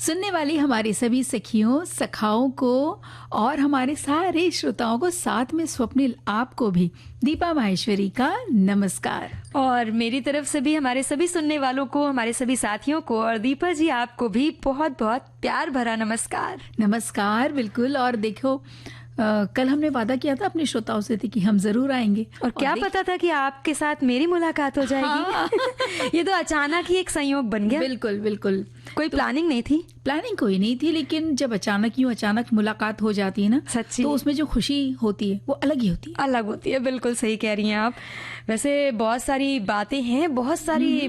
सुनने वाली हमारी सभी सखियों, सखाओं को और हमारे सारे श्रोताओं को, साथ में स्वप्निल आपको भी दीपा माहेश्वरी का नमस्कार। और मेरी तरफ से भी हमारे सभी सुनने वालों को, हमारे सभी साथियों को और दीपा जी आपको भी बहुत बहुत प्यार भरा नमस्कार। नमस्कार, बिल्कुल। और देखो, कल हमने वादा किया था अपने श्रोताओं से कि हम जरूर आएंगे, और क्या पता था कि आपके साथ मेरी मुलाकात हो जाएगी। हाँ। ये तो अचानक ही एक संयोग बन गया। बिल्कुल बिल्कुल, कोई प्लानिंग नहीं थी। प्लानिंग कोई नहीं थी, लेकिन जब अचानक मुलाकात हो जाती है ना, सच्ची, तो उसमें जो खुशी होती है वो अलग ही होती है। अलग होती है, बिल्कुल सही कह रही हैं आप। वैसे बहुत सारी बातें हैं, बहुत सारी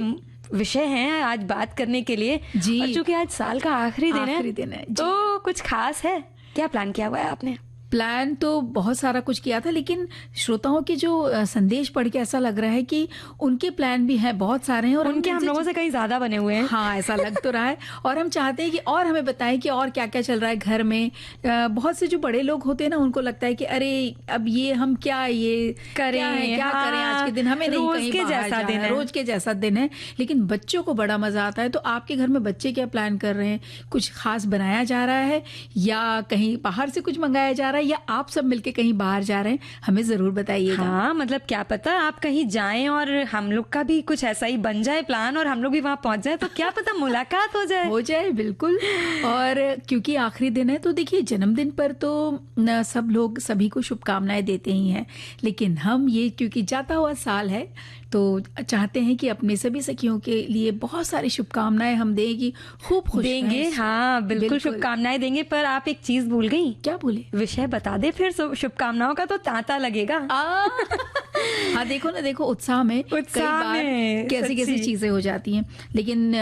विषय हैं आज बात करने के लिए जी। और चूंकि आज साल का आखिरी दिन है तो कुछ खास है। क्या प्लान किया हुआ है आपने? प्लान तो बहुत सारा कुछ किया था, लेकिन श्रोताओं के जो संदेश पढ़ के ऐसा लग रहा है कि उनके प्लान भी हैं, बहुत सारे हैं, और उनके हम लोगों से कहीं ज्यादा बने हुए हैं। हाँ, ऐसा लग तो रहा है। और हम चाहते हैं कि और हमें बताएं कि और क्या क्या चल रहा है घर में। बहुत से जो बड़े लोग होते हैं ना, उनको लगता है कि अरे अब ये हम क्या ये करें, क्या करें आज के दिन, हमें नहीं कहीं बाहर जाना है, रोज के जैसा दिन है। लेकिन बच्चों को बड़ा मजा आता है। तो आपके घर में बच्चे क्या प्लान कर रहे हैं? कुछ खास बनाया जा रहा है या कहीं बाहर से कुछ मंगाया जा रहा है, या आप सब मिलके कहीं बाहर जा रहे हैं? हमें जरूर बताइएगा। हाँ, मतलब क्या पता आप कहीं जाएं और हम लोग का भी कुछ ऐसा ही बन जाए प्लान, और हम लोग भी वहां पहुंच जाए, तो क्या पता मुलाकात हो जाए। बिल्कुल। और क्योंकि आखिरी दिन है, तो देखिए, जन्मदिन पर तो न सब लोग सभी को शुभकामनाएं देते ही हैं, लेकिन हम ये क्योंकि जाता हुआ साल है तो चाहते हैं कि अपने सभी सखियों के लिए बहुत सारी शुभकामनाएं हम देंगे, खूब खुश देंगे। हाँ, बिल्कुल शुभकामनाएं देंगे। पर आप एक चीज भूल गई। क्या भूले? विषय बता दे फिर, शुभकामनाओं का तो तांता लगेगा। हाँ, देखो ना, देखो उत्साह में कैसी कैसी चीजें हो जाती हैं। लेकिन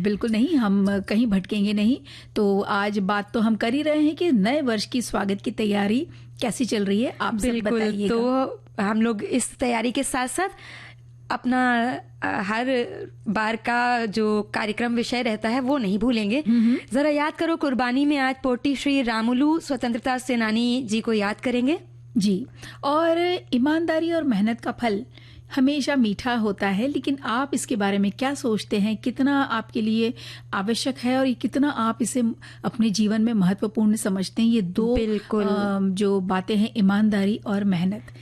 बिल्कुल नहीं, हम कहीं भटकेंगे नहीं। तो आज बात तो हम कर ही रहे हैं कि नए वर्ष की स्वागत की तैयारी कैसी चल रही है, आप सब बताइएगा। तो हम लोग इस तैयारी के साथ साथ अपना हर बार का जो कार्यक्रम विषय रहता है वो नहीं भूलेंगे। जरा याद करो, कुर्बानी में आज पोटी श्री रामुलु स्वतंत्रता सेनानी जी को याद करेंगे जी। और ईमानदारी और मेहनत का फल हमेशा मीठा होता है, लेकिन आप इसके बारे में क्या सोचते हैं? कितना आपके लिए आवश्यक है और कितना आप इसे अपने जीवन में महत्वपूर्ण समझते हैं? ये दो जो बातें हैं, ईमानदारी और मेहनत,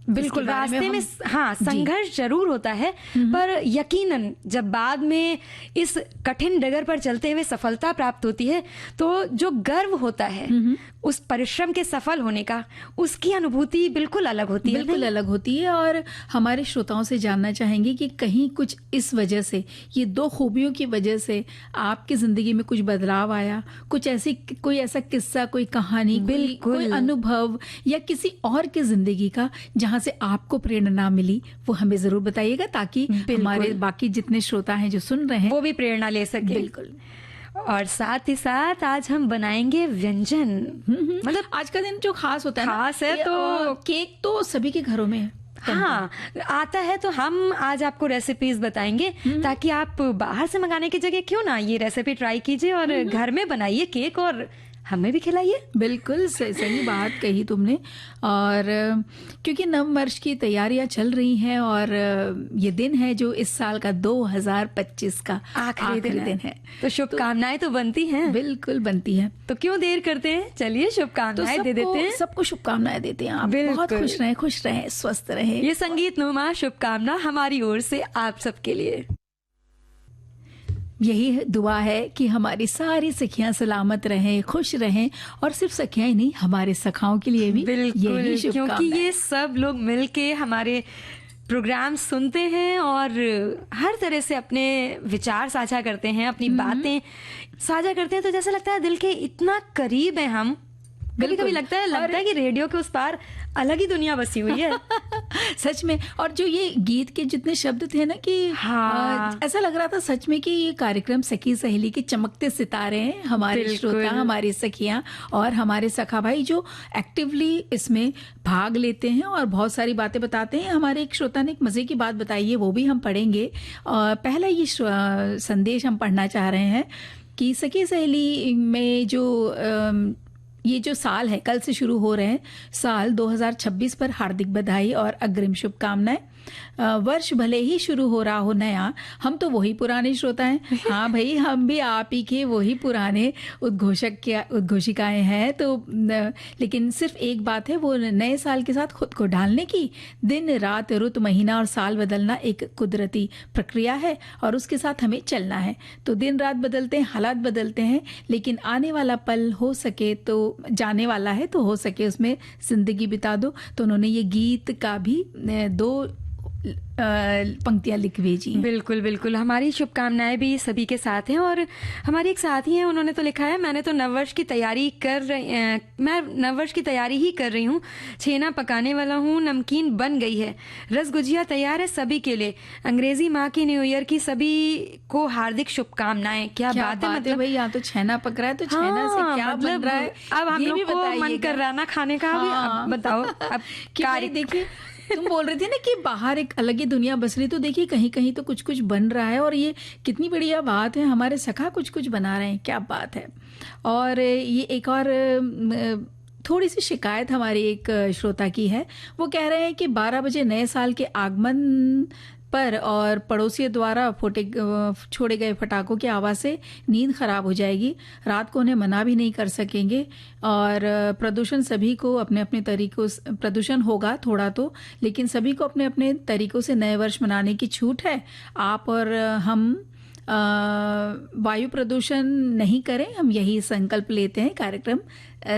बिल्कुल रास्ते में हाँ संघर्ष जरूर होता है, पर यकीनन जब बाद में इस कठिन डगर पर चलते हुए सफलता प्राप्त होती है, तो जो गर्व होता है उस परिश्रम के सफल होने का, उसकी अनुभूति बिल्कुल अलग होती है। बिल्कुल अलग होती है। और हमारे श्रोताओं से जानना चाहेंगे कि कहीं कुछ इस वजह से, ये दो खूबियों की वजह से आपकी जिंदगी में कुछ बदलाव आया, कुछ ऐसी कोई ऐसा किस्सा, कोई कहानी, कोई अनुभव या किसी और की जिंदगी का जहां से आपको प्रेरणा मिली, वो हमें जरूर बताइएगा, ताकि हमारे बाकी जितने श्रोता हैं जो सुन रहे हैं वो भी प्रेरणा ले सके। बिल्कुल। और साथ ही साथ आज हम बनाएंगे व्यंजन। मतलब आज का दिन जो खास होता है, खास है, तो केक तो सभी के घरों में हाँ आता है, तो हम आज आपको रेसिपीज बताएंगे, ताकि आप बाहर से मंगाने की जगह क्यों ना ये रेसिपी ट्राई कीजिए और घर में बनाइए केक और हमें भी खिलाइए। बिल्कुल सही बात कही तुमने। और क्योंकि नव वर्ष की तैयारियां चल रही हैं और ये दिन है जो इस साल का 2025 का आखिरी दिन है, तो शुभकामनाएं तो बनती हैं। बिल्कुल बनती हैं। तो क्यों देर करते हैं, चलिए शुभकामनाएं दे देते हैं। सबको शुभकामनाएं देते हैं। आप बहुत खुश रहें, स्वस्थ रहें। ये संगीत नुमा शुभकामना हमारी ओर से आप सबके लिए। यही दुआ है कि हमारी सारी सखियां सलामत रहें, खुश रहें, और सिर्फ सखियां ही नहीं, हमारे सखाओं के लिए भी यही शुभकामनाएं, क्योंकि ये सब लोग मिलके हमारे प्रोग्राम सुनते हैं और हर तरह से अपने विचार साझा करते हैं, अपनी बातें साझा करते हैं, तो जैसा लगता है दिल के इतना करीब है हम। कभी लगता है कि रेडियो के उस पार अलग ही दुनिया बसी हुई है। सच में। और जो ये गीत के जितने शब्द थे ना, कि हाँ, ऐसा लग रहा था सच में कि ये कार्यक्रम सखी सहेली के चमकते सितारे हैं, हमारे श्रोता, हमारी सखियां और हमारे सखा भाई जो एक्टिवली इसमें भाग लेते हैं और बहुत सारी बातें बताते हैं। हमारे एक श्रोता ने एक मजे की बात बताई है, वो भी हम पढ़ेंगे। पहला ये संदेश हम पढ़ना चाह रहे हैं कि सखी सहेली में जो ये जो साल है, कल से शुरू हो रहे हैं साल 2026 पर हार्दिक बधाई और अग्रिम शुभकामनाएं। वर्ष भले ही शुरू हो रहा हो नया, हम तो वही पुराने श्रोता हैं। हाँ भाई, हम भी आप ही के वही पुराने उद्घोषिकाएं हैं। तो लेकिन सिर्फ एक बात है, वो नए साल के साथ खुद को ढालने की। दिन रात रुत महीना और साल बदलना एक कुदरती प्रक्रिया है और उसके साथ हमें चलना है। तो दिन रात बदलते हैं, हालात बदलते हैं, लेकिन आने वाला पल हो सके तो, जाने वाला है तो हो सके उसमें जिंदगी बिता दो। तो उन्होंने ये गीत का भी 2 पंक्तियां लिख भेजी हैं। बिल्कुल बिल्कुल, हमारी शुभकामनाएं भी सभी के साथ हैं। और हमारी एक साथी हैं, उन्होंने तो लिखा है, मैं नववर्ष की तैयारी ही कर रही हूँ। छेना पकाने वाला हूँ, नमकीन बन गई है, रस गुजिया तैयार है सभी के लिए। अंग्रेजी माह की न्यू ईयर की सभी को हार्दिक शुभकामनाएं। क्या बात है, मतलब भाई यहाँ तो छेना पक रहा है, तो छेना से क्या बन रहा है अब हम लोग को मन कर रहा ना खाने का। अब बताओ, अब देखिए तुम बोल रहे थे ना कि बाहर एक अलग ही दुनिया बस रही, तो देखिए कहीं कहीं तो कुछ कुछ बन रहा है और ये कितनी बढ़िया बात है। हमारे सखा कुछ कुछ बना रहे हैं, क्या बात है। और ये एक और थोड़ी सी शिकायत हमारी एक श्रोता की है। वो कह रहे हैं कि 12 बजे नए साल के आगमन पर और पड़ोसियों द्वारा छोड़े गए पटाखों की आवाज़ से नींद खराब हो जाएगी। रात को उन्हें मना भी नहीं कर सकेंगे। और प्रदूषण सभी को अपने अपने तरीकों से, प्रदूषण होगा थोड़ा तो, लेकिन सभी को अपने अपने तरीकों से नए वर्ष मनाने की छूट है। आप और हम वायु प्रदूषण नहीं करें, हम यही संकल्प लेते हैं कार्यक्रम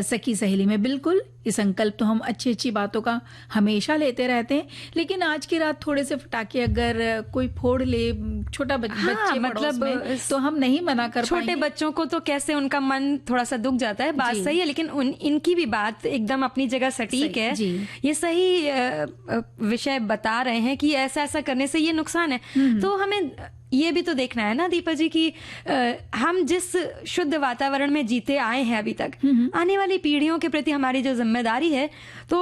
सखी सहेली में। बिल्कुल, ये संकल्प तो हम अच्छी अच्छी बातों का हमेशा लेते रहते हैं, लेकिन आज की रात थोड़े से पटाखे अगर कोई फोड़ ले, छोटा बच्चे मतलब में, तो हम नहीं मना कर पाएंगे। छोटे बच्चों को तो कैसे उनका मन थोड़ा सा दुख जाता है, बात सही है, लेकिन इनकी भी बात एकदम अपनी जगह सटीक है। ये सही विषय बता रहे हैं कि ऐसा ऐसा करने से ये नुकसान है। तो हमें ये भी तो देखना है ना दीपा जी कि हम जिस शुद्ध वातावरण में जीते आए हैं अभी तक, आने वाली पीढ़ियों के प्रति हमारी जो जिम्मेदारी है, तो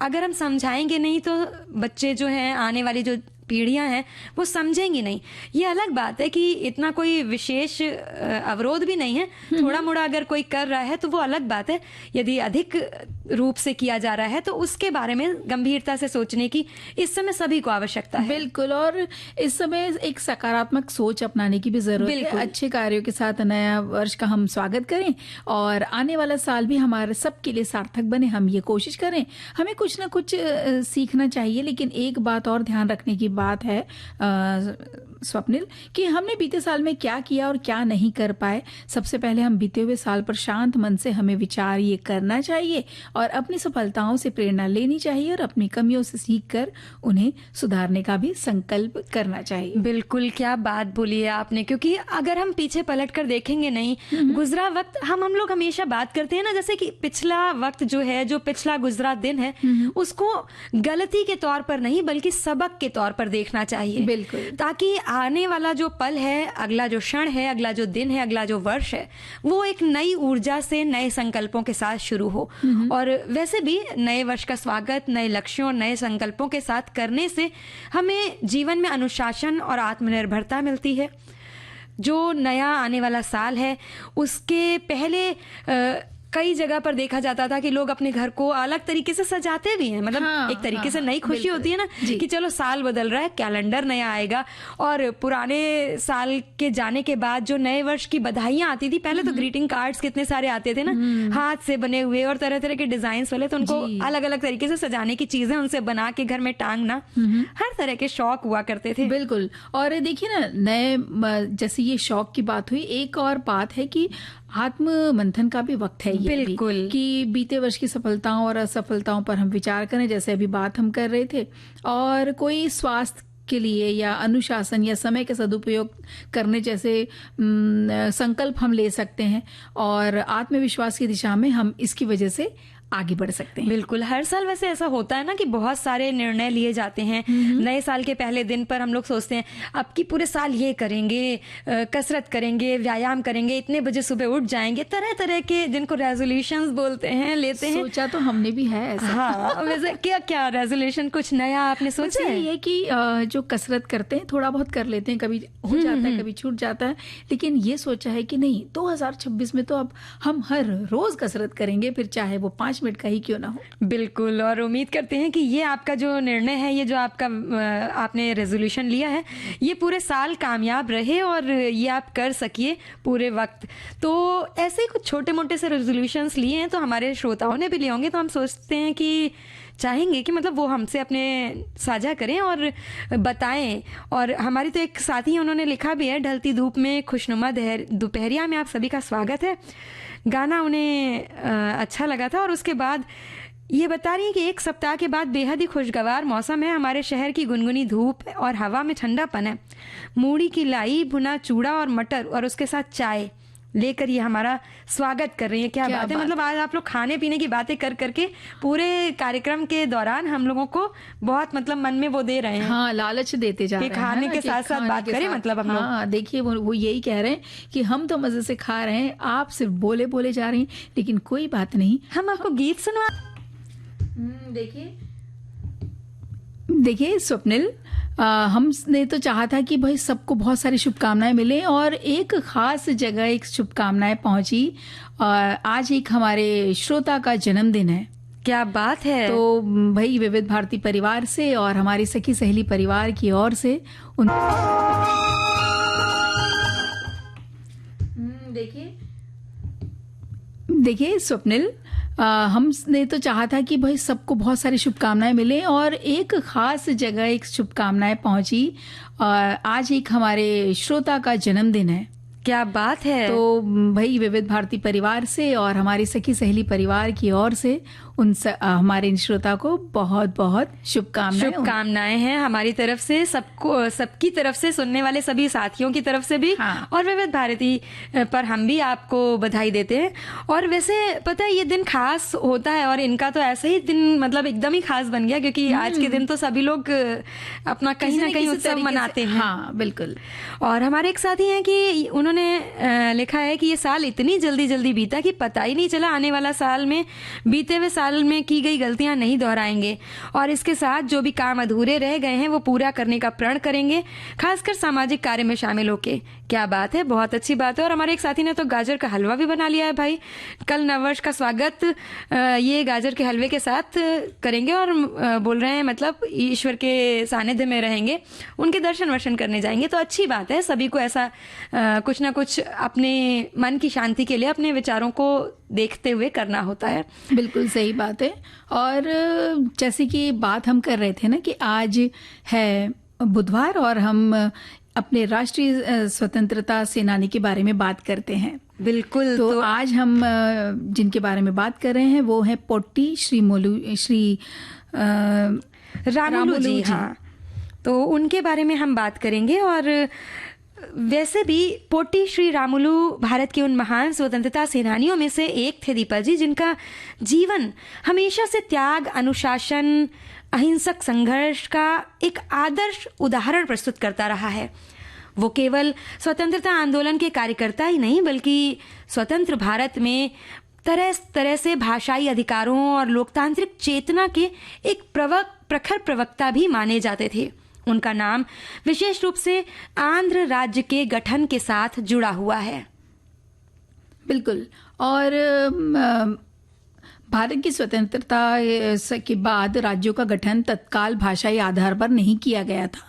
अगर हम समझाएंगे नहीं तो बच्चे जो हैं, आने वाली जो पीढ़ियां हैं, वो समझेंगी नहीं। ये अलग बात है कि इतना कोई विशेष अवरोध भी नहीं है, थोड़ा मोड़ा अगर कोई कर रहा है तो वो अलग बात है। यदि अधिक रूप से किया जा रहा है तो उसके बारे में गंभीरता से सोचने की इस समय सभी को आवश्यकता है। बिल्कुल, और इस समय एक सकारात्मक सोच अपनाने की भी जरूरत है। अच्छे कार्यों के साथ नया वर्ष का हम स्वागत करें और आने वाला साल भी हमारे सबके लिए सार्थक बने, हम ये कोशिश करें। हमें कुछ ना कुछ सीखना चाहिए, लेकिन एक बात और ध्यान रखने की बात है स्वप्निल, कि हमने बीते साल में क्या किया और क्या नहीं कर पाए। सबसे पहले हम बीते हुए साल पर शांत मन से हमें विचार ये करना चाहिए और अपनी सफलताओं से प्रेरणा लेनी चाहिए और अपनी कमियों से सीखकर उन्हें सुधारने का भी संकल्प करना चाहिए। बिल्कुल, क्या बात बोली है आपने, क्योंकि अगर हम पीछे पलट कर देखेंगे नहीं, गुजरा वक्त, हम लोग हमेशा बात करते हैं ना, जैसे कि पिछला वक्त जो है, जो पिछला गुजरा दिन है, उसको गलती के तौर पर नहीं बल्कि सबक के तौर पर देखना चाहिए। बिल्कुल, ताकि आने वाला जो पल है, अगला जो क्षण है, अगला जो दिन है, अगला जो वर्ष है, वो एक नई ऊर्जा से, नए संकल्पों के साथ शुरू हो। और वैसे भी नए वर्ष का स्वागत नए लक्ष्यों और नए संकल्पों के साथ करने से हमें जीवन में अनुशासन और आत्मनिर्भरता मिलती है। जो नया आने वाला साल है, उसके पहले कई जगह पर देखा जाता था कि लोग अपने घर को अलग तरीके से सजाते भी हैं, मतलब एक तरीके से नई खुशी होती है ना कि चलो साल बदल रहा है, कैलेंडर नया आएगा। और पुराने साल के जाने के बाद जो नए वर्ष की बधाइयां आती थी, पहले तो ग्रीटिंग कार्ड्स कितने सारे आते थे ना, हाथ से बने हुए और तरह तरह के डिजाइन वाले, तो उनको अलग अलग तरीके से सजाने की चीजें उनसे बना के घर में टांगना, हर तरह के शौक हुआ करते थे। बिल्कुल, और देखिए ना, नए जैसे ये शौक की बात हुई, एक और बात है कि आत्म मंथन का भी वक्त है ये। बिल्कुल, कि बीते वर्ष की सफलताओं और असफलताओं पर हम विचार करें, जैसे अभी बात हम कर रहे थे, और कोई स्वास्थ्य के लिए या अनुशासन या समय के सदुपयोग करने जैसे संकल्प हम ले सकते हैं। और आत्मविश्वास की दिशा में हम इसकी वजह से आगे बढ़ सकते हैं। बिल्कुल, हर साल वैसे ऐसा होता है ना कि बहुत सारे निर्णय लिए जाते हैं। नए साल के पहले दिन पर हम लोग सोचते हैं अब की पूरे साल ये करेंगे, कसरत करेंगे, व्यायाम करेंगे, इतने बजे सुबह उठ जाएंगे, तरह तरह के जिनको रेजोल्यूशंस बोलते हैं लेते हैं। सोचा तो हमने भी है ऐसा। हाँ, वैसे क्या क्या रेजोल्यूशन कुछ नया आपने सोचा है? ये कि जो कसरत करते हैं थोड़ा बहुत कर लेते हैं, कभी हो जाता है कभी छूट जाता है, लेकिन ये सोचा है कि नहीं 2026 में तो अब हम हर रोज कसरत करेंगे, फिर चाहे वो 5 मिनट का ही क्यों ना हो। बिल्कुल, और उम्मीद करते हैं कि ये आपका जो निर्णय है, ये जो आपका आपने रेजोल्यूशन लिया है, ये पूरे साल कामयाब रहे और ये आप कर सकिए पूरे वक्त। तो ऐसे ही कुछ छोटे मोटे से रेजोल्यूशंस लिए हैं तो हमारे श्रोताओं ने भी लिए होंगे, तो हम सोचते हैं कि चाहेंगे कि मतलब वो हमसे अपने साझा करें और बताएं। और हमारी तो एक साथी हैं, उन्होंने लिखा भी है, ढलती धूप में खुशनुमा दोपहरिया में आप सभी का स्वागत है। गाना उन्हें अच्छा लगा था और उसके बाद ये बता रही है कि एक सप्ताह के बाद बेहद ही खुशगवार मौसम है, हमारे शहर की गुनगुनी धूप और हवा में ठंडापन है। मूढ़ी की लाई, भुना चूड़ा और मटर और उसके साथ चाय लेकर ये हमारा स्वागत कर रही है। क्या बात है, मतलब आज आप लोग खाने पीने की बातें कर करके पूरे कार्यक्रम के दौरान हम लोगों को बहुत मतलब मन में वो दे रहे हैं। हाँ, लालच देते जा रहे हैं खाने के साथ साथ बात करें, मतलब हम लोग। हाँ, देखिए वो यही कह रहे हैं कि हम तो मजे से खा रहे हैं, आप सिर्फ बोले बोले जा रहे हैं, लेकिन कोई बात नहीं, हम आपको गीत सुनवा। देखिए स्वप्निल, हमने तो चाहा था कि भाई सबको बहुत सारी शुभकामनाएं मिले और एक खास जगह एक शुभकामनाएं पहुंची। आज एक हमारे श्रोता का जन्मदिन है। क्या बात है। तो भाई विविध भारती परिवार से और हमारी सखी सहेली परिवार की ओर से देखिए स्वप्निल, हमने तो चाहा था कि भाई सबको बहुत सारी शुभकामनाएं मिले और एक खास जगह एक शुभकामनाएं पहुंची। आज एक हमारे श्रोता का जन्मदिन है। क्या बात है। तो भाई विविध भारती परिवार से और हमारी सखी सहेली परिवार की ओर से हमारे श्रोता को बहुत बहुत शुभकामनाएं हैं हमारी तरफ से, सबकी तरफ से, सुनने वाले सभी साथियों की तरफ से भी। हाँ। और विविध भारती पर हम भी आपको बधाई देते हैं। और वैसे पता है ये दिन खास होता है और इनका तो ऐसा ही दिन मतलब एकदम ही खास बन गया, क्योंकि आज के दिन तो सभी लोग अपना कहीं ना कहीं उत्सव मनाते हैं। हाँ बिल्कुल। और हमारे एक साथी हैं कि उन्होंने लिखा है कि ये साल इतनी जल्दी जल्दी बीता कि पता ही नहीं चला, आने वाला साल में बीते हुए साल में की गई गलतियां नहीं दोहराएंगे और इसके साथ जो भी काम अधूरे रह गए हैं वो पूरा करने का प्रण करेंगे, खासकर सामाजिक कार्य में शामिल होके। क्या बात है, बहुत अच्छी बात है। और हमारे एक साथी ने तो गाजर का हलवा भी बना लिया है भाई। कल नववर्ष का स्वागत ये गाजर के हलवे के साथ करेंगे और बोल रहे हैं मतलब ईश्वर के सानिध्य में रहेंगे, उनके दर्शन वर्शन करने जाएंगे। तो अच्छी बात है, सभी को ऐसा कुछ ना कुछ अपने मन की शांति के लिए अपने विचारों को देखते हुए करना होता है। बिल्कुल सही बात है। और जैसे कि बात हम कर रहे थे ना कि आज है बुधवार और हम अपने राष्ट्रीय स्वतंत्रता सेनानी के बारे में बात करते हैं। बिल्कुल। तो आज हम जिनके बारे में बात कर रहे हैं वो है पोट्टी श्री रामुलू जी। हाँ, तो उनके बारे में हम बात करेंगे। और वैसे भी पोट्टी श्री रामुलू भारत के उन महान स्वतंत्रता सेनानियों में से एक थे दीपा जी, जिनका जीवन हमेशा से त्याग, अनुशासन, अहिंसक संघर्ष का एक आदर्श उदाहरण प्रस्तुत करता रहा है। वो केवल स्वतंत्रता आंदोलन के कार्यकर्ता ही नहीं बल्कि स्वतंत्र भारत में तरह तरह से भाषाई अधिकारों और लोकतांत्रिक चेतना के एक प्रखर प्रवक्ता भी माने जाते थे। उनका नाम विशेष रूप से आंध्र राज्य के गठन के साथ जुड़ा हुआ है। बिल्कुल। और भारत की स्वतंत्रता के बाद राज्यों का गठन तत्काल भाषाई आधार पर नहीं किया गया था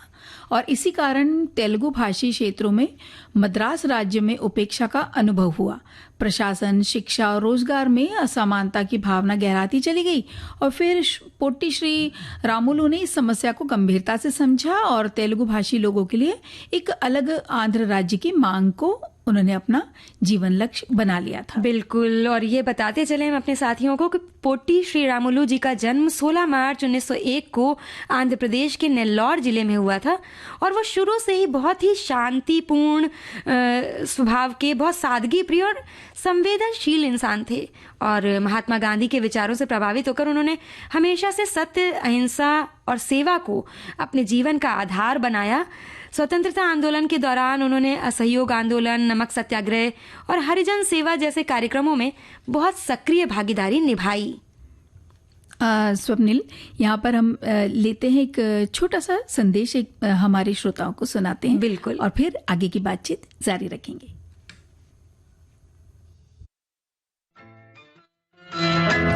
और इसी कारण तेलुगु भाषी क्षेत्रों में मद्रास राज्य में उपेक्षा का अनुभव हुआ। प्रशासन, शिक्षा और रोजगार में असमानता की भावना गहराती चली गई और फिर पोट्टी श्री रामुलू ने इस समस्या को गंभीरता से समझा और तेलुगु भाषी लोगों के लिए एक अलग आंध्र राज्य की मांग को उन्होंने अपना जीवन लक्ष्य बना लिया था। बिल्कुल, और ये बताते चले हम अपने साथियों को कि पोट्टी श्री रामुलु जी का जन्म 16 मार्च 1901 को आंध्र प्रदेश के नेल्लौर जिले में हुआ था। और वो शुरू से ही बहुत ही शांतिपूर्ण स्वभाव के, बहुत सादगी प्रिय और संवेदनशील इंसान थे। और महात्मा गांधी के विचारों से प्रभावित होकर उन्होंने हमेशा से सत्य, अहिंसा और सेवा को अपने जीवन का आधार बनाया। स्वतंत्रता आंदोलन के दौरान उन्होंने असहयोग आंदोलन, नमक सत्याग्रह और हरिजन सेवा जैसे कार्यक्रमों में बहुत सक्रिय भागीदारी निभाई। स्वप्निल, यहाँ पर हम लेते हैं एक छोटा सा संदेश, एक हमारे श्रोताओं को सुनाते हैं। बिल्कुल, और फिर आगे की बातचीत जारी रखेंगे।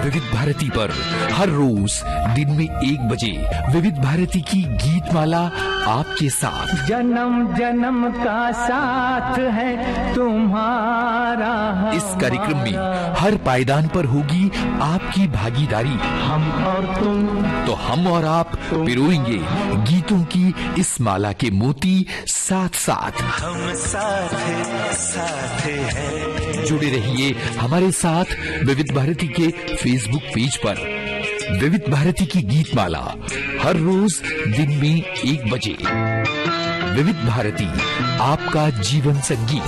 विविध भारती पर हर रोज दिन में 1 बजे विविध भारती की गीत माला आपके साथ। जन्म जन्म का साथ है तुम्हारा। इस कार्यक्रम में हर पायदान पर होगी आपकी भागीदारी। हम और तुम, तो हम और आप पिरोएंगे गीतों की इस माला के मोती साथ साथ। हम साथ हैं। जुड़े रहिए हमारे साथ विविध भारती के फेसबुक पेज पर। विविध भारती की गीत माला हर रोज दिन में 1 बजे। विविध भारती, आपका जीवन संगीत।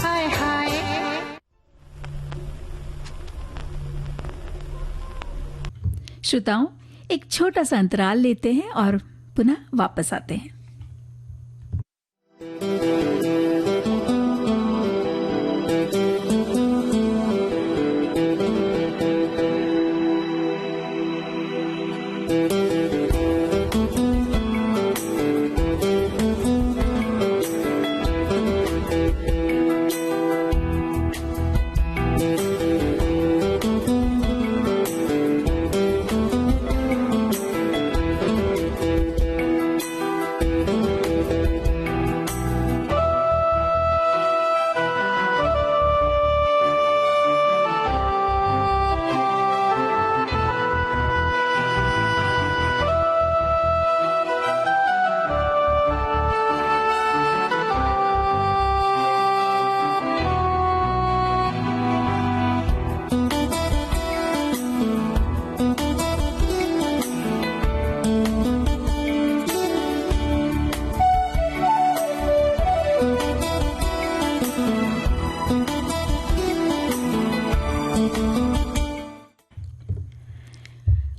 श्रोताओं, एक छोटा सा अंतराल लेते हैं और पुनः वापस आते हैं।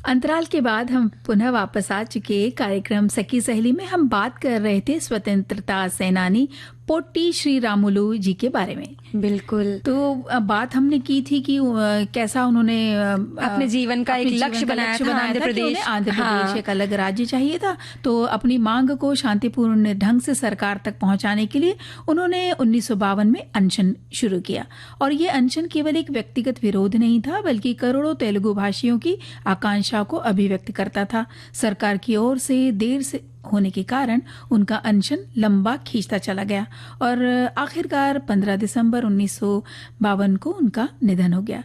अंतराल के बाद हम पुनः वापस आ चुके। कार्यक्रम सखी सहेली में हम बात कर रहे थे स्वतंत्रता सेनानी पोट्टी श्री रामुलु जी के बारे में। बिल्कुल, तो बात हमने की थी कि कैसा उन्होंने अपने जीवन का एक लक्ष्य बनाया था। आंध्र प्रदेश एक अलग राज्य चाहिए था, तो अपनी मांग को शांतिपूर्ण ढंग से सरकार तक पहुंचाने के लिए उन्होंने 1952 में अनशन शुरू किया। और ये अनशन केवल एक व्यक्तिगत विरोध नहीं था, बल्कि करोड़ों तेलुगु भाषियों की आकांक्षा को अभिव्यक्त करता था। सरकार की ओर से देर से होने के कारण उनका अनशन लंबा खींचता चला गया और आखिरकार 15 दिसंबर 1952 को उनका निधन हो गया।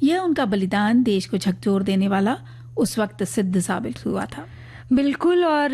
यह उनका बलिदान देश को झकझोर देने वाला उस वक्त सिद्ध साबित हुआ था। बिल्कुल, और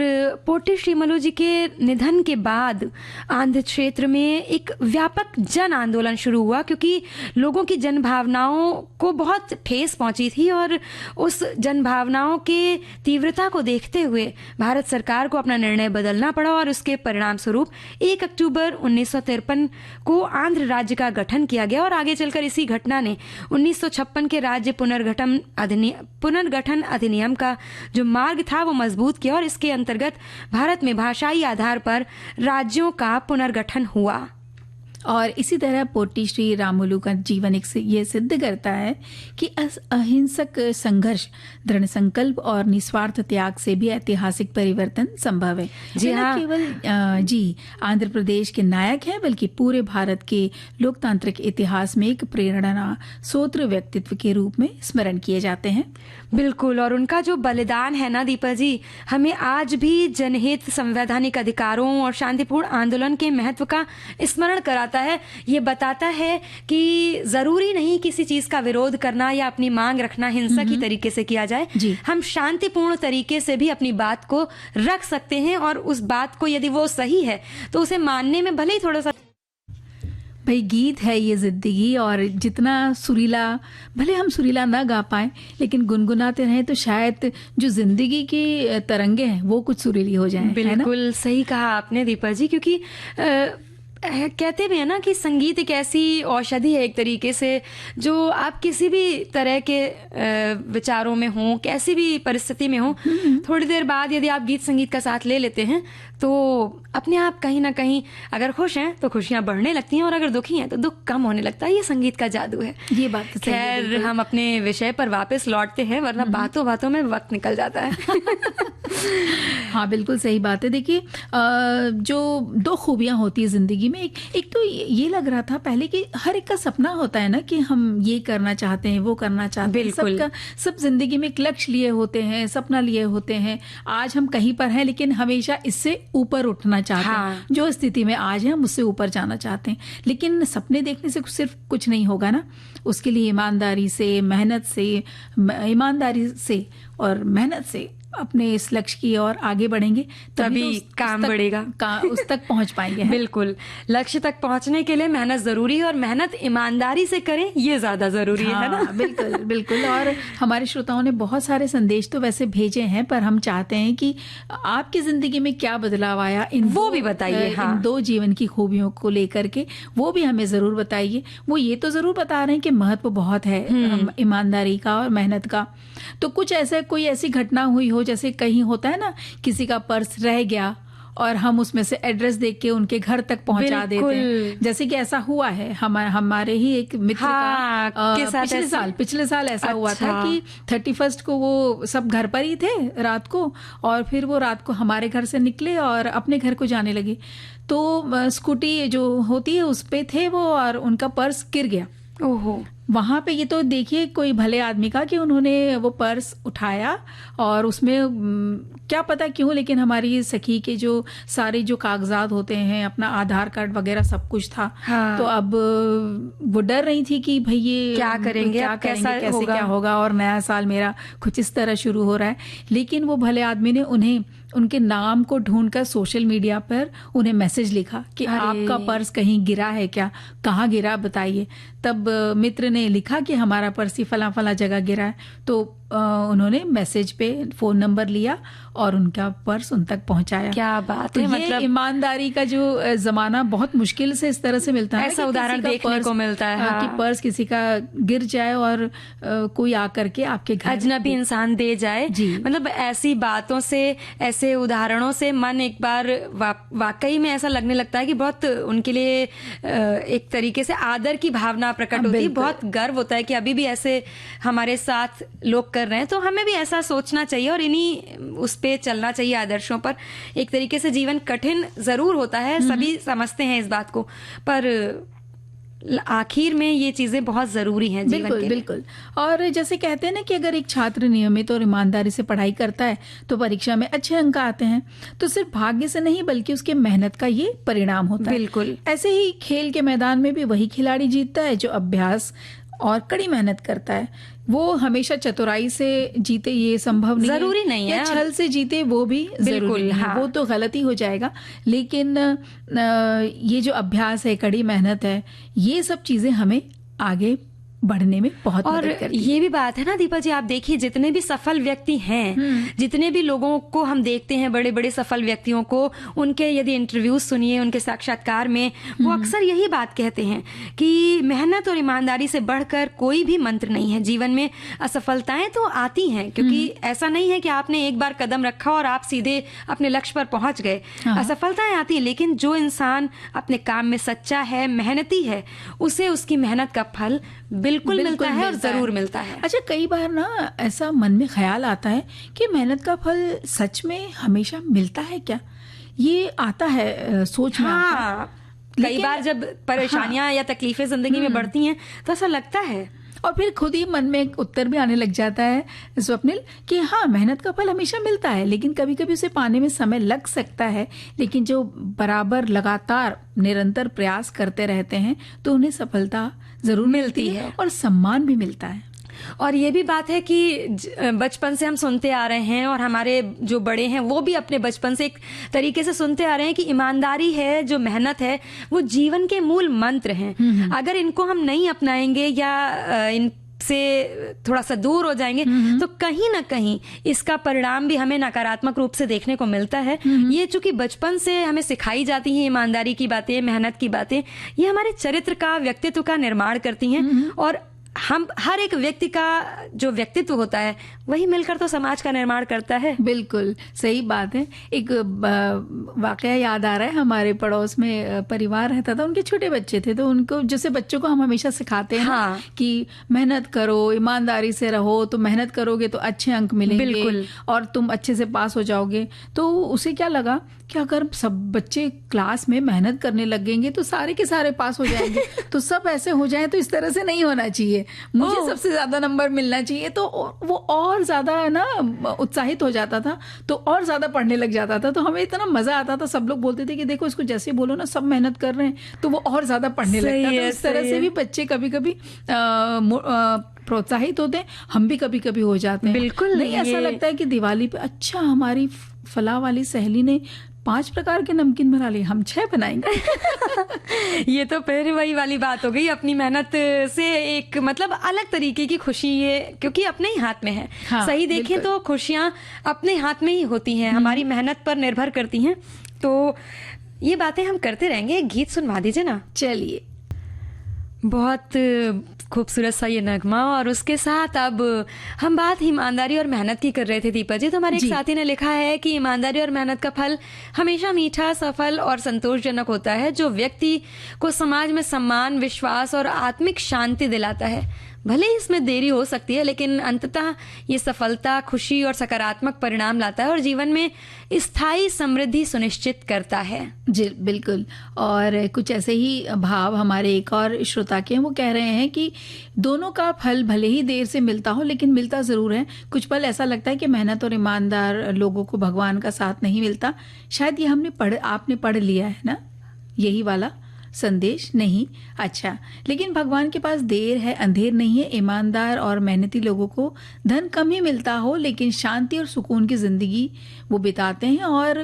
पोट्टी श्री रामुलु जी के निधन के बाद आंध्र क्षेत्र में एक व्यापक जन आंदोलन शुरू हुआ, क्योंकि लोगों की जन भावनाओं को बहुत ठेस पहुंची थी और उस जन भावनाओं के तीव्रता को देखते हुए भारत सरकार को अपना निर्णय बदलना पड़ा और उसके परिणाम स्वरूप 1 अक्टूबर 1953 को आंध्र राज्य का गठन किया गया। और आगे चलकर इसी घटना ने 1956 के राज्य पुनर्गठन अधिनियम का जो मार्ग था वो मजबूत किया और इसके अंतर्गत भारत में भाषाई आधार पर राज्यों का पुनर्गठन हुआ। और इसी तरह पोट्टी श्री रामुलु का जीवन ये सिद्ध करता है कि अहिंसक संघर्ष, दृढ़ संकल्प और निस्वार्थ त्याग से भी ऐतिहासिक परिवर्तन संभव है। जी हाँ, केवल आंध्र प्रदेश के नायक हैं, बल्कि पूरे भारत के लोकतांत्रिक इतिहास में एक प्रेरणा स्रोत व्यक्तित्व के रूप में स्मरण किए जाते हैं। बिल्कुल, और उनका जो बलिदान है ना दीपा जी, हमें आज भी जनहित, संवैधानिक अधिकारों और शांतिपूर्ण आंदोलन के महत्व का स्मरण कराता है। ये बताता है कि जरूरी नहीं किसी चीज का विरोध करना या अपनी मांग रखना हिंसा की तरीके से किया जाए। हम शांतिपूर्ण तरीके से भी अपनी बात को रख सकते हैं और उस बात को यदि वो सही है तो उसे मानने में भले ही थोड़ा सा भाई गीत है ये जिंदगी, और जितना सुरीला, भले हम सुरीला ना गा पाए लेकिन गुनगुनाते रहें तो शायद जो जिंदगी की तरंगे हैं वो कुछ सुरीली हो जाएं, है ना? बिल्कुल सही कहा आपने दीपा जी, क्योंकि कहते भी है ना कि संगीत एक ऐसी औषधि है एक तरीके से, जो आप किसी भी तरह के विचारों में हो, कैसी भी परिस्थिति में हो, थोड़ी देर बाद यदि आप गीत संगीत का साथ ले लेते हैं तो अपने आप कहीं ना कहीं अगर खुश हैं तो खुशियां बढ़ने लगती हैं, और अगर दुखी हैं तो दुख कम होने लगता है। ये संगीत का जादू है। ये बात तो सही है। खैर, हम अपने विषय पर वापस लौटते हैं, वरना बातों बातों में वक्त निकल जाता है। हाँ, बिल्कुल सही बात है। देखिए, जो दो खूबियां होती है जिंदगी में, एक तो ये लग रहा था पहले कि हर एक का सपना होता है ना कि हम ये करना चाहते हैं, वो करना चाहते हैं। बिल्कुल। सबका सब जिंदगी में एक लक्ष्य लिए होते हैं, सपना लिए होते हैं। आज हम कहीं पर हैं लेकिन हमेशा इससे ऊपर उठना चाहते हैं। जो स्थिति में आज है हम उससे ऊपर जाना चाहते हैं, लेकिन सपने देखने से सिर्फ कुछ नहीं होगा ना, उसके लिए ईमानदारी से, मेहनत से, ईमानदारी से और मेहनत से अपने इस लक्ष्य की ओर आगे बढ़ेंगे तभी तो काम बढ़ेगा, उस तक पहुंच पाएंगे। बिल्कुल, लक्ष्य तक पहुंचने के लिए मेहनत जरूरी है, और मेहनत ईमानदारी से करें ये ज्यादा जरूरी है ना? बिल्कुल बिल्कुल। और हमारे श्रोताओं ने बहुत सारे संदेश तो वैसे भेजे हैं, पर हम चाहते हैं कि आपकी जिंदगी में क्या बदलाव आया वो भी बताइए। इन दो जीवन की खूबियों को लेकर के वो भी हमें जरूर बताइए। वो ये तो जरूर बता रहे हैं कि महत्व बहुत है ईमानदारी का और मेहनत का। तो कुछ ऐसा, कोई ऐसी घटना हुई हो, जैसे कहीं होता है ना किसी का पर्स रह गया और हम उसमें से एड्रेस देख के उनके घर तक पहुंचा देते हैं, जैसे कि ऐसा हुआ है हमारे ही एक मित्र का पिछले साल ऐसा हुआ था कि 31 को वो सब घर पर ही थे रात को, और फिर वो रात को हमारे घर से निकले और अपने घर को जाने लगे, तो स्कूटी जो होती है उस पे थे वो, और उनका पर्स गिर गया। ओहो। वहां पे ये तो देखिए कोई भले आदमी का कि उन्होंने वो पर्स उठाया और उसमें क्या पता क्यों, लेकिन हमारी सखी के जो सारे जो कागजात होते हैं, अपना आधार कार्ड वगैरह सब कुछ था। हाँ। तो अब वो डर रही थी कि भाई ये क्या करेंगे, कैसे क्या होगा, और नया साल मेरा कुछ इस तरह शुरू हो रहा है। लेकिन वो भले आदमी ने उन्हें उनके नाम को ढूंढकर सोशल मीडिया पर उन्हें मैसेज लिखा कि आपका पर्स कहीं गिरा है क्या, कहाँ गिरा बताइए। तब मित्र ने लिखा कि हमारा पर्स ही फला फला जगह गिरा है। तो उन्होंने मैसेज पे फोन नंबर लिया और उनका पर्स उन तक पहुंचाया। क्या बात है। तो मतलब ईमानदारी का जो जमाना बहुत मुश्किल से इस तरह से मिलता है, ऐसा उदाहरण देखने को मिलता है। हाँ। कि पर्स किसी का गिर जाए और कोई आकर के आपके घर, अजनबी इंसान दे जाए। मतलब ऐसी बातों से, ऐसे उदाहरणों से मन एक बार वाकई में ऐसा लगने लगता है कि बहुत उनके लिए एक तरीके से आदर की भावना प्रकट होती है। बहुत गर्व होता है कि अभी भी ऐसे हमारे साथ लोग कर रहे हैं, तो हमें भी ऐसा सोचना चाहिए और इन्हीं उस पे चलना चाहिए, आदर्शों पर। एक तरीके से जीवन कठिन जरूर होता है, सभी समझते हैं इस बात को, पर आखिर में ये चीजें बहुत जरूरी हैं जीवन के लिए। बिल्कुल। और जैसे कहते हैं ना कि अगर एक छात्र नियमित और ईमानदारी से पढ़ाई करता है तो परीक्षा में अच्छे अंक आते हैं, तो सिर्फ भाग्य से नहीं बल्कि उसके मेहनत का ये परिणाम होता है। बिल्कुल। ऐसे ही खेल के मैदान में भी वही खिलाड़ी जीतता है जो अभ्यास और कड़ी मेहनत करता है। वो हमेशा चतुराई से जीते ये संभव नहीं, जरूरी नहीं है, छल से जीते वो भी जरूरी नहीं। हाँ। वो तो गलती हो जाएगा, लेकिन ये जो अभ्यास है, कड़ी मेहनत है, ये सब चीजें हमें आगे बढ़ने में बहुत और मदद करती है। ये भी बात है ना दीपा जी, आप देखिए जितने भी सफल व्यक्ति हैं, जितने भी लोगों को हम देखते हैं, बड़े बड़े सफल व्यक्तियों को, उनके यदि इंटरव्यूज सुनिए, उनके साक्षात्कार में वो अक्सर यही बात कहते हैं कि मेहनत और ईमानदारी से बढ़कर कोई भी मंत्र नहीं है। जीवन में असफलताएं तो आती हैं, क्योंकि ऐसा नहीं है कि आपने एक बार कदम रखा और आप सीधे अपने लक्ष्य पर पहुंच गए। असफलताएं आती हैं, लेकिन जो इंसान अपने काम में सच्चा है, मेहनती है, उसे उसकी मेहनत का फल बिल्कुल मिलता है और जरूर मिलता है। अच्छा, कई बार ना ऐसा मन में ख्याल आता है कि मेहनत का फल सच में हमेशा मिलता है क्या? ये आता है सोच में। हाँ, कई बार जब परेशानियां या तकलीफें जिंदगी में बढ़ती हैं तो ऐसा लगता है, और फिर खुद ही मन में एक उत्तर भी आने लग जाता है स्वप्निल कि हाँ, मेहनत का फल हमेशा मिलता है, लेकिन कभी कभी उसे पाने में समय लग सकता है। लेकिन जो बराबर लगातार निरंतर प्रयास करते रहते हैं तो उन्हें सफलता जरूर मिलती है और सम्मान भी मिलता है। और ये भी बात है कि बचपन से हम सुनते आ रहे हैं और हमारे जो बड़े हैं वो भी अपने बचपन से एक तरीके से सुनते आ रहे हैं कि ईमानदारी है, जो मेहनत है, वो जीवन के मूल मंत्र हैं। अगर इनको हम नहीं अपनाएंगे या इन से थोड़ा सा दूर हो जाएंगे तो कहीं ना कहीं इसका परिणाम भी हमें नकारात्मक रूप से देखने को मिलता है। ये चूंकि बचपन से हमें सिखाई जाती हैं ईमानदारी की बातें, मेहनत की बातें, ये हमारे चरित्र का, व्यक्तित्व का निर्माण करती हैं और हम हर एक व्यक्ति का जो व्यक्तित्व होता है वही मिलकर तो समाज का निर्माण करता है। बिल्कुल सही बात है। एक वाकया याद आ रहा है, हमारे पड़ोस में परिवार रहता था, उनके छोटे बच्चे थे, तो उनको जैसे बच्चों को हम हमेशा सिखाते हैं हाँ। कि मेहनत करो, ईमानदारी से रहो, तो मेहनत करोगे तो अच्छे अंक मिलेंगे। बिल्कुल। और तुम अच्छे से पास हो जाओगे। तो उसे क्या लगा कि अगर सब बच्चे क्लास में मेहनत करने लगेंगे तो सारे के सारे पास हो जाएंगे। तो सब ऐसे हो जाए तो इस तरह से नहीं होना चाहिए, मुझे सबसे ज्यादा नंबर मिलना चाहिए। तो वो और ज्यादा ना उत्साहित हो जाता था, तो और ज्यादा पढ़ने लग जाता था। तो हमें इतना मजा आता था, सब लोग बोलते थे कि देखो इसको जैसे बोलो ना, सब मेहनत कर रहे हैं, तो वो और ज्यादा पढ़ने लगता था। तो इस तरह से भी बच्चे कभी कभी प्रोत्साहित होते हैं, हम भी कभी कभी हो जाते हैं। बिल्कुल। नहीं, ऐसा लगता है कि दिवाली पे अच्छा हमारी फला वाली सहेली ने 5 प्रकार के नमकीन बना लिए, हम 6 बनाएंगे। ये तो फिर वही वाली बात हो गई, अपनी मेहनत से एक मतलब अलग तरीके की खुशी, ये क्योंकि अपने ही हाथ में है। हाँ, सही देखें तो खुशियां अपने हाथ में ही होती हैं, हमारी मेहनत पर निर्भर करती हैं। तो ये बातें हम करते रहेंगे। एक गीत सुनवा दीजिए ना। चलिए। बहुत खूबसूरत सा ये नगमा, और उसके साथ अब हम बात ईमानदारी और मेहनत की कर रहे थे दीपा जी। तो हमारे एक साथी ने लिखा है कि ईमानदारी और मेहनत का फल हमेशा मीठा, सफल और संतोषजनक होता है, जो व्यक्ति को समाज में सम्मान, विश्वास और आत्मिक शांति दिलाता है। भले ही इसमें देरी हो सकती है, लेकिन अंततः ये सफलता, खुशी और सकारात्मक परिणाम लाता है और जीवन में स्थायी समृद्धि सुनिश्चित करता है। जी बिल्कुल। और कुछ ऐसे ही भाव हमारे एक और श्रोता के हैं, वो कह रहे हैं कि दोनों का फल भले ही देर से मिलता हो, लेकिन मिलता जरूर है। कुछ पल ऐसा लगता है कि मेहनत और ईमानदार लोगों को भगवान का साथ नहीं मिलता। शायद ये आपने पढ़ लिया है ना, यही वाला संदेश? नहीं, अच्छा। लेकिन भगवान के पास देर है, अंधेर नहीं है। ईमानदार और मेहनती लोगों को धन कम ही मिलता हो, लेकिन शांति और सुकून की जिंदगी वो बिताते हैं और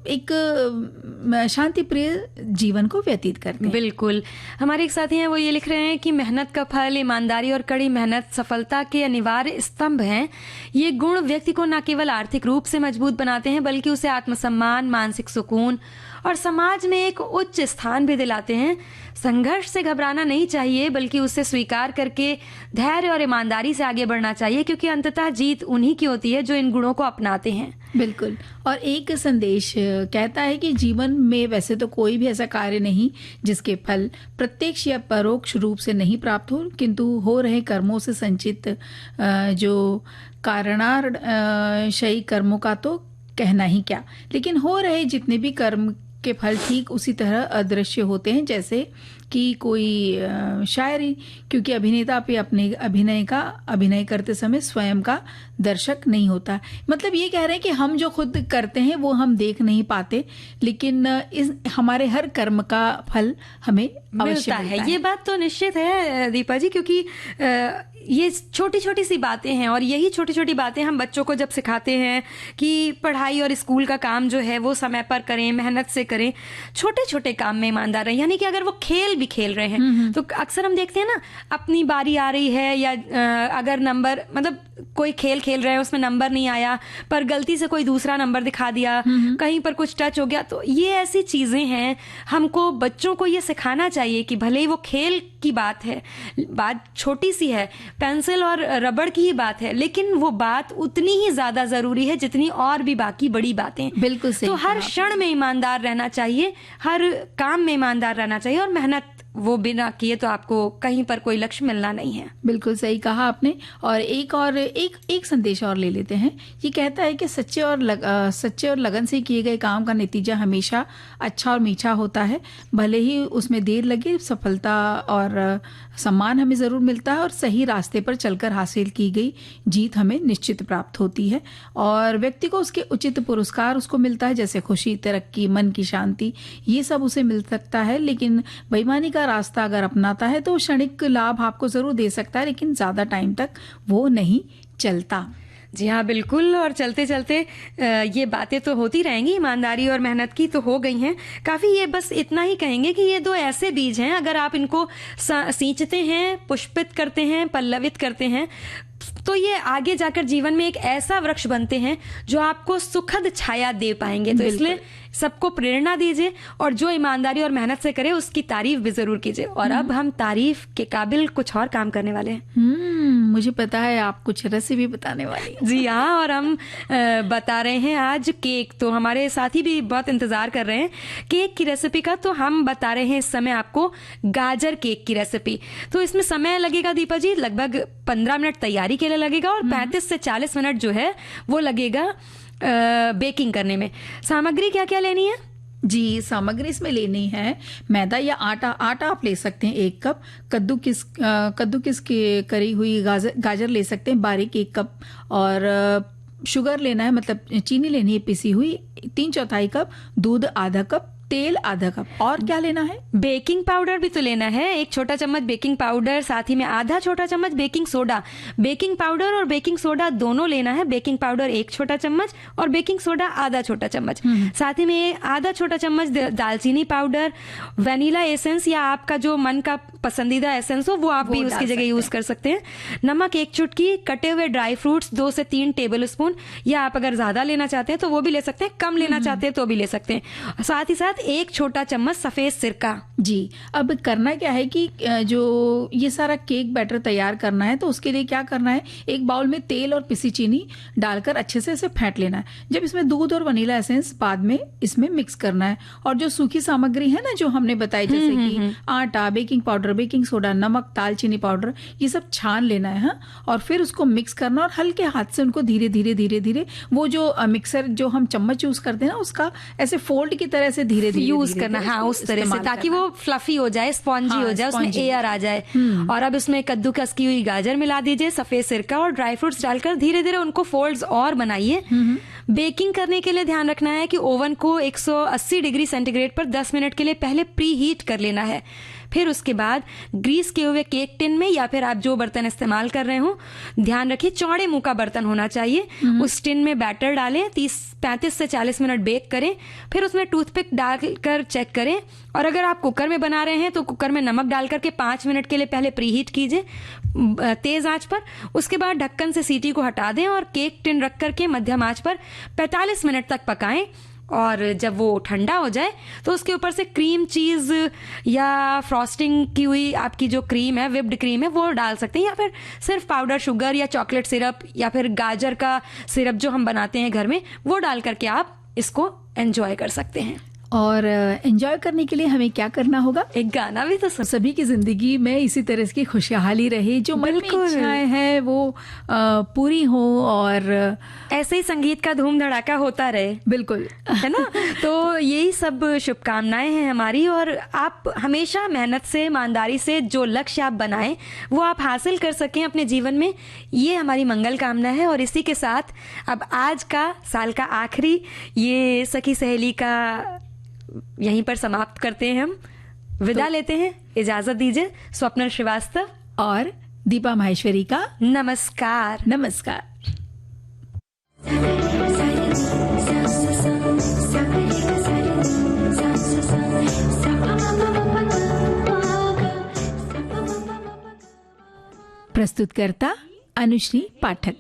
एक शांति प्रिय जीवन को व्यतीत करते हैं। बिल्कुल। हमारे एक साथी हैं, वो ये लिख रहे हैं कि मेहनत का फल, ईमानदारी और कड़ी मेहनत सफलता के अनिवार्य स्तंभ हैं। ये गुण व्यक्ति को न केवल आर्थिक रूप से मजबूत बनाते हैं, बल्कि उसे आत्मसम्मान, मानसिक सुकून और समाज में एक उच्च स्थान भी दिलाते हैं। संघर्ष से घबराना नहीं चाहिए, बल्कि उसे स्वीकार करके धैर्य और ईमानदारी से आगे बढ़ना चाहिए, क्योंकि अंततः जीत उन्हीं की होती है जो इन गुणों को अपनाते हैं। बिल्कुल। और एक संदेश कहता है कि जीवन में वैसे तो कोई भी ऐसा कार्य नहीं जिसके फल प्रत्यक्ष या परोक्ष रूप से नहीं प्राप्त हो, किंतु हो रहे कर्मों से संचित जो कारणाशयी कर्मों का तो कहना ही क्या, लेकिन हो रहे जितने भी कर्म के फल ठीक उसी तरह अदृश्य होते हैं जैसे कि कोई शायरी, क्योंकि अभिनेता पे अपने अभिनय करते समय स्वयं का दर्शक नहीं होता। मतलब ये कह रहे हैं कि हम जो खुद करते हैं वो हम देख नहीं पाते, लेकिन इस हमारे हर कर्म का फल हमें अवश्य मिलता है। ये बात तो निश्चित है दीपा जी, क्योंकि ये छोटी छोटी सी बातें हैं और यही छोटी छोटी बातें हम बच्चों को जब सिखाते हैं कि पढ़ाई और स्कूल का काम जो है वो समय पर करें, मेहनत से करें, छोटे छोटे काम में ईमानदार रहें। यानी कि अगर वो खेल भी खेल रहे हैं तो अक्सर हम देखते हैं ना, अपनी बारी आ रही है या अगर नंबर मतलब कोई खेल खेल रहे हैं उसमें नंबर नहीं आया पर गलती से कोई दूसरा नंबर दिखा दिया, कहीं पर कुछ टच हो गया, तो ये ऐसी चीजें हैं। हमको बच्चों को ये सिखाना चाहिए कि भले ही वो खेल की बात है, बात छोटी सी है, पेंसिल और रबड़ की ही बात है, लेकिन वो बात उतनी ही ज्यादा जरूरी है जितनी और भी बाकी बड़ी बातें। बिल्कुल सही। तो हर क्षण में ईमानदार रहना चाहिए, हर काम में ईमानदार रहना चाहिए और मेहनत वो बिना किए तो आपको कहीं पर कोई लक्ष्य मिलना नहीं है। बिल्कुल सही कहा आपने। और एक संदेश और ले लेते हैं। ये कहता है कि सच्चे और लगन से किए गए काम का नतीजा हमेशा अच्छा और मीठा होता है, भले ही उसमें देर लगे। सफलता और सम्मान हमें जरूर मिलता है और सही रास्ते पर चलकर हासिल की गई जीत हमें निश्चित प्राप्त होती है और व्यक्ति को उसके उचित पुरस्कार उसको मिलता है, जैसे खुशी, तरक्की, मन की शांति, ये सब उसे मिल सकता है। लेकिन बेईमानी का सीधा रास्ता अगर अपनाता है तो क्षणिक लाभ आपको जरूर दे सकता है, लेकिन ज्यादा टाइम तक वो नहीं चलता। जी हाँ, बिल्कुल। और चलते चलते ये बातें तो होती रहेंगी, ईमानदारी और मेहनत की तो हो गई हैं काफ़ी। ये बस इतना ही कहेंगे कि ये 2 ऐसे बीज हैं, अगर आप इनको सींचते हैं, पुष्पित करते हैं, पल्लवित करते हैं, तो ये आगे जाकर जीवन में एक ऐसा वृक्ष बनते हैं जो आपको सुखद छाया दे पाएंगे। तो इसलिए सबको प्रेरणा दीजिए और जो ईमानदारी और मेहनत से करे उसकी तारीफ भी जरूर कीजिए। और अब हम तारीफ के काबिल कुछ और काम करने वाले हैं। मुझे पता है आप कुछ रेसिपी बताने वाली हैं। जी हाँ, और हम बता रहे हैं आज केक। तो हमारे साथी भी बहुत इंतजार कर रहे हैं केक की रेसिपी का। तो हम बता रहे हैं इस समय आपको गाजर केक की रेसिपी। तो इसमें समय लगेगा दीपा जी, लगभग 15 मिनट तैयारी के लिए लगेगा और 35 से 40 मिनट जो है वो लगेगा बेकिंग करने में। सामग्री क्या क्या लेनी है? जी, सामग्री इसमें लेनी है मैदा या आटा। आटा आप ले सकते हैं 1 कप, कद्दूकिस की करी हुई गाजर ले सकते हैं बारीक 1 कप, और शुगर लेना है, मतलब चीनी लेनी है पिसी हुई 3/4 कप, दूध आधा कप, तेल आधा कप। और क्या लेना है? बेकिंग पाउडर भी तो लेना है, 1 छोटा चम्मच बेकिंग पाउडर, साथ ही में आधा छोटा चम्मच बेकिंग सोडा। बेकिंग पाउडर और बेकिंग सोडा दोनों लेना है। बेकिंग पाउडर 1 छोटा चम्मच और बेकिंग सोडा आधा छोटा चम्मच। साथ ही में आधा छोटा चम्मच दालचीनी पाउडर, वनीला एसेंस या आपका जो मन का पसंदीदा एसेंस हो वो आप भी उसकी जगह यूज कर सकते हैं। नमक 1 चुटकी, कटे हुए ड्राई फ्रूट्स 2 से 3 टेबल स्पून, या आप अगर ज्यादा लेना चाहते हैं तो वो भी ले सकते हैं, कम लेना चाहते हैं तो भी ले सकते हैं। साथ ही साथ 1 छोटा चम्मच सफेद सिरका। जी, अब करना क्या है कि जो ये सारा केक बैटर तैयार करना है तो उसके लिए क्या करना है, एक बाउल में तेल और पिसी चीनी डालकर अच्छे से इसे फेंट लेना है। जब इसमें दूध और वनीला एसेंस बाद में इसमें मिक्स करना है, और जो सूखी सामग्री है ना जो हमने बताई, जैसे कि आटा, बेकिंग पाउडर, बेकिंग सोडा, नमक, दालचीनी पाउडर, ये सब छान लेना है। हाँ, और फिर उसको मिक्स करना और हल्के हाथ से उनको धीरे धीरे वो जो मिक्सर जो हम चम्मच यूज करते हैं ना उसका ऐसे फोल्ड की तरह से धीरे धीरे यूज करना, हाँ, उस तरह से, ताकि वो फ्लफी हो जाए, स्पॉन्जी हो जाए, उसमें एयर आ जाए। और अब इसमें कद्दूकस की हुई गाजर मिला दीजिए, सफेद सिरका और ड्राई फ्रूट्स डालकर धीरे धीरे उनको फोल्ड्स और बनाइए। बेकिंग करने के लिए ध्यान रखना है कि ओवन को 180 डिग्री सेंटीग्रेड पर 10 मिनट के लिए पहले प्री हीट कर लेना है। फिर उसके बाद ग्रीस किए हुए केक टिन में या फिर आप जो बर्तन इस्तेमाल कर रहे हो, ध्यान रखिए चौड़े मुंह का बर्तन होना चाहिए। उस टिन में बैटर डालें, 35 से 40 मिनट बेक करें। फिर उसमें टूथपिक डालकर चेक करें, और अगर आप कुकर में बना रहे हैं तो कुकर में नमक डाल करके 5 मिनट के लिए पहले प्री हीट कीजिए तेज आंच पर। उसके बाद ढक्कन से सीटी को हटा दें और केक टिन रख करके मध्यम आंच पर 45 मिनट तक पकाएं। और जब वो ठंडा हो जाए तो उसके ऊपर से क्रीम चीज या फ्रॉस्टिंग की हुई आपकी जो क्रीम है, विप्ड क्रीम है, वो डाल सकते हैं, या फिर सिर्फ पाउडर शुगर या चॉकलेट सिरप या फिर गाजर का सिरप जो हम बनाते हैं घर में, वो डाल करके आप इसको एंजॉय कर सकते हैं। और एंजॉय करने के लिए हमें क्या करना होगा? एक गाना भी तो सभी की जिंदगी में इसी तरह की खुशहाली रहे, जो मन में इच्छाएं हैं वो पूरी हो, और ऐसे ही संगीत का धूम धड़ाका होता रहे। बिल्कुल, है ना? तो यही सब शुभकामनाएं हैं हमारी, और आप हमेशा मेहनत से, ईमानदारी से जो लक्ष्य आप बनाएं वो आप हासिल कर सकें अपने जीवन में, ये हमारी मंगल कामना है। और इसी के साथ अब आज का साल का आखिरी ये सखी सहेली का यहीं पर समाप्त करते हैं। हम विदा लेते हैं, इजाजत दीजिए। स्वप्नल श्रीवास्तव और दीपा माहेश्वरी का नमस्कार। नमस्कार। प्रस्तुतकर्ता अनुश्री पाठक।